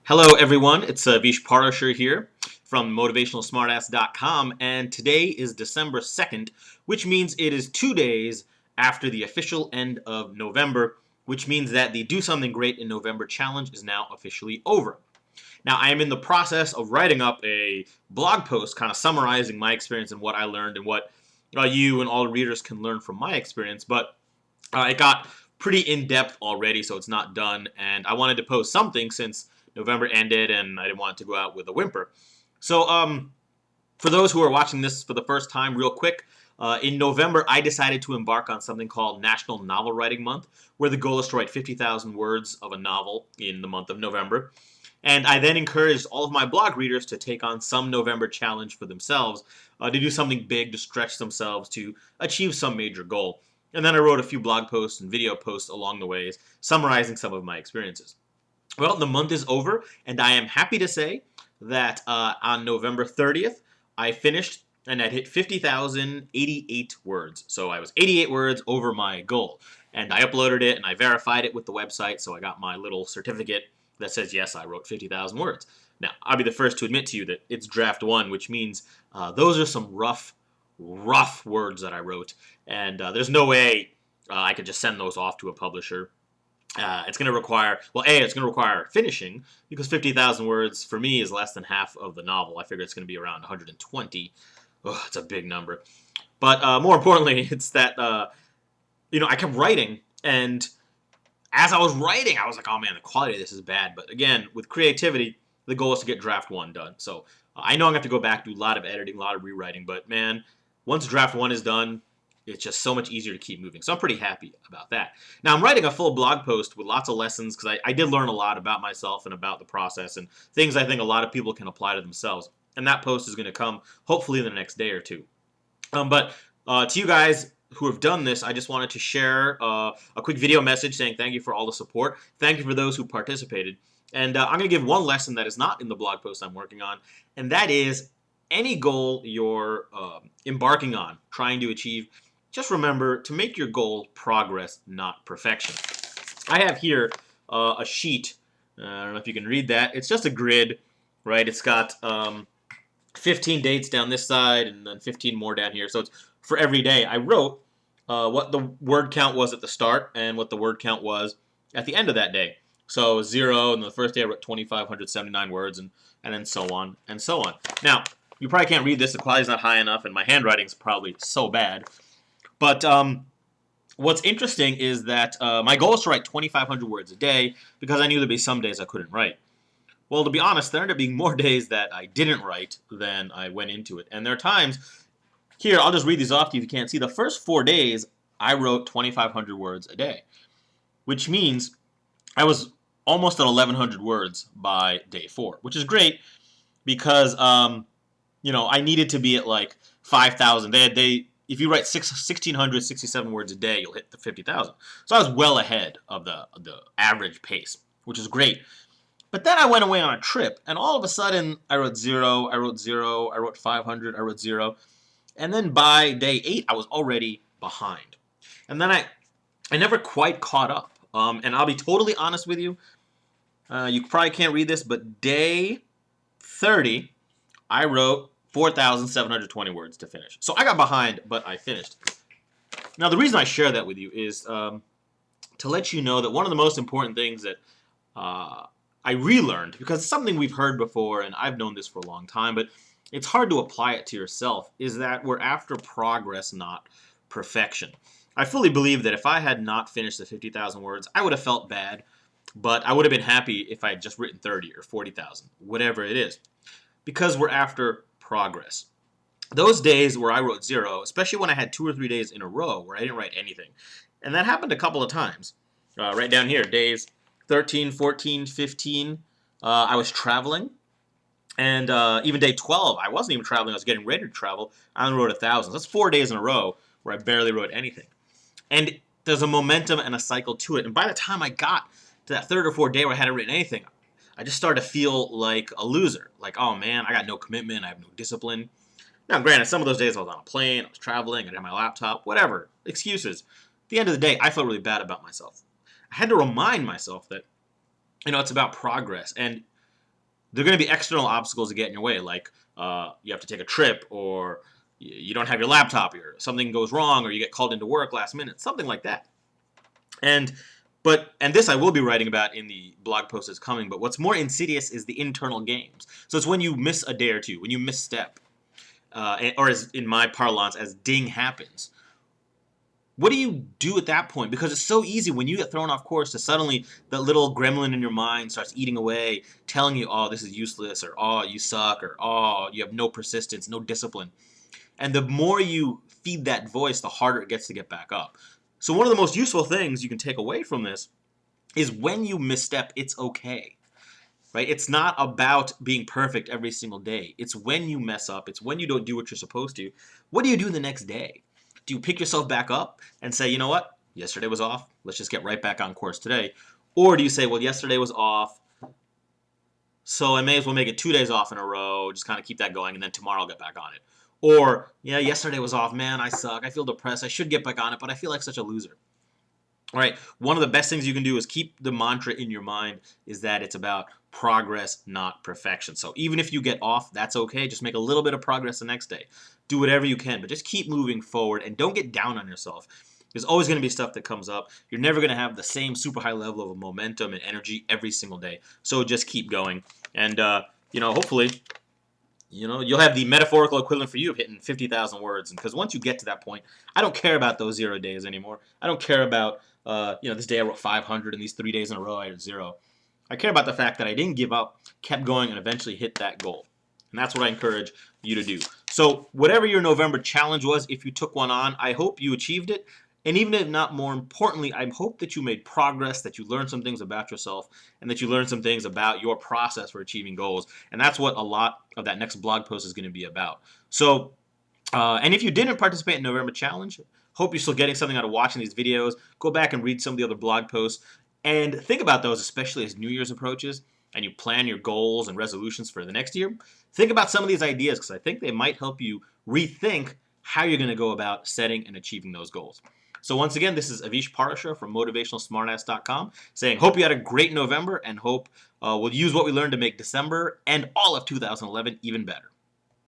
Hello, everyone. It's Avish Parashar here from motivationalsmartass.com, and today is December 2nd, which means it is 2 days after the official end of November, which means that the Do Something Great in November challenge is now officially over. Now, I am in the process of writing up a blog post kind of summarizing my experience and what I learned and what you and all readers can learn from my experience, but it got pretty in-depth already, so it's not done, and I wanted to post something since November ended and I didn't want it to go out with a whimper. So for those who are watching this for the first time, real quick, in November I decided to embark on something called National Novel Writing Month, where the goal is to write 50,000 words of a novel in the month of November. And I then encouraged all of my blog readers to take on some November challenge for themselves, to do something big, to stretch themselves, to achieve some major goal. And then I wrote a few blog posts and video posts along the ways, summarizing some of my experiences. Well, the month is over, and I am happy to say that on November 30th, I finished and I'd hit 50,088 words. So I was 88 words over my goal. And I uploaded it and I verified it with the website, so I got my little certificate that says, yes, I wrote 50,000 words. Now, I'll be the first to admit to you that it's draft one, which means those are some rough words that I wrote. And there's no way I could just send those off to a publisher. It's going to require, well, it's going to require finishing, because 50,000 words for me is less than half of the novel. I figure it's going to be around 120. Oh, it's a big number. But more importantly, it's that, I kept writing, and as I was writing, I was like, oh man, the quality of this is bad. But again, with creativity, the goal is to get draft one done. So I know I'm going to have to go back, do a lot of editing, a lot of rewriting, but man, once draft one is done, it's just so much easier to keep moving. So I'm pretty happy about that. Now, I'm writing a full blog post with lots of lessons, because I did learn a lot about myself and about the process and things I think a lot of people can apply to themselves. And that post is going to come hopefully in the next day or two. But to you guys who have done this, I just wanted to share a quick video message saying thank you for all the support. Thank you for those who participated. And I'm going to give one lesson that is not in the blog post I'm working on, and that is any goal you're embarking on, trying to achieve, just remember to make your goal progress, not perfection. I have here a sheet. I don't know if you can read that. It's just a grid, right? It's got 15 dates down this side and then 15 more down here. So it's for every day. I wrote what the word count was at the start and what the word count was at the end of that day. So 0, and the first day I wrote 2,579 words, and then so on and so on. Now, you probably can't read this. The quality's not high enough, and my handwriting's probably so bad. But what's interesting is that my goal is to write 2,500 words a day, because I knew there'd be some days I couldn't write. Well, to be honest, there ended up being more days that I didn't write than I went into it. And there are times, here, I'll just read these off to you if you can't see. The first 4 days, I wrote 2,500 words a day, which means I was almost at 1,100 words by day 4, which is great because, I needed to be at like 5,000. If you write 1,667 words a day, you'll hit the 50,000. So I was well ahead of the average pace, which is great. But then I went away on a trip, and all of a sudden, I wrote 0, I wrote 0, I wrote 500, I wrote 0. And then by day 8, I was already behind. And then I never quite caught up. And I'll be totally honest with you. You probably can't read this, but day 30, I wrote 4,720 words to finish. So I got behind, but I finished. Now, the reason I share that with you is to let you know that one of the most important things that I relearned, because it's something we've heard before, and I've known this for a long time, but it's hard to apply it to yourself, is that we're after progress, not perfection. I fully believe that if I had not finished the 50,000 words, I would have felt bad, but I would have been happy if I had just written 30 or 40,000, whatever it is, because we're after progress. Those days where I wrote 0, especially when I had 2 or 3 days in a row where I didn't write anything, and that happened a couple of times. Right down here, days 13, 14, 15, I was traveling. And even day 12, I wasn't even traveling. I was getting ready to travel. I only wrote 1,000. That's 4 days in a row where I barely wrote anything. And there's a momentum and a cycle to it. And by the time I got to that 3rd or 4th day where I hadn't written anything, I just started to feel like a loser. Like, oh man, I got no commitment. I have no discipline. Now, granted, some of those days I was on a plane, I was traveling, I didn't have my laptop, whatever. Excuses. At the end of the day, I felt really bad about myself. I had to remind myself that it's about progress. And there are going to be external obstacles that get in your way, like you have to take a trip, or you don't have your laptop, or something goes wrong, or you get called into work last minute, something like that. And this I will be writing about in the blog post that's coming. But what's more insidious is the internal games. So it's when you miss a day or two, when you misstep, or as in my parlance, as ding happens. What do you do at that point? Because it's so easy when you get thrown off course to suddenly that little gremlin in your mind starts eating away, telling you, oh, this is useless, or oh, you suck, or oh, you have no persistence, no discipline. And the more you feed that voice, the harder it gets to get back up. So one of the most useful things you can take away from this is when you misstep, it's okay. Right? It's not about being perfect every single day. It's when you mess up. It's when you don't do what you're supposed to. What do you do the next day? Do you pick yourself back up and say, you know what? Yesterday was off. Let's just get right back on course today. Or do you say, well, yesterday was off, so I may as well make it 2 days off in a row, just kind of keep that going, and then tomorrow I'll get back on it. Or, yeah, yesterday was off. Man, I suck. I feel depressed. I should get back on it, but I feel like such a loser. All right, one of the best things you can do is keep the mantra in your mind is that it's about progress, not perfection. So even if you get off, that's okay. Just make a little bit of progress the next day. Do whatever you can, but just keep moving forward and don't get down on yourself. There's always going to be stuff that comes up. You're never going to have the same super high level of momentum and energy every single day. So just keep going. And, hopefully, you'll have the metaphorical equivalent for you of hitting 50,000 words. And because once you get to that point, I don't care about those 0 days anymore. I don't care about, this day I wrote 500 and these 3 days in a row I had 0. I care about the fact that I didn't give up, kept going, and eventually hit that goal. And that's what I encourage you to do. So whatever your November challenge was, if you took one on, I hope you achieved it. And even if not, more importantly, I hope that you made progress, that you learned some things about yourself, and that you learned some things about your process for achieving goals. And that's what a lot of that next blog post is going to be about. So, and if you didn't participate in November Challenge, hope you're still getting something out of watching these videos. Go back and read some of the other blog posts. And think about those, especially as New Year's approaches and you plan your goals and resolutions for the next year. Think about some of these ideas because I think they might help you rethink how you're going to go about setting and achieving those goals. So once again, this is Avish Parashar from MotivationalSmartass.com saying, hope you had a great November and hope we'll use what we learned to make December and all of 2011 even better.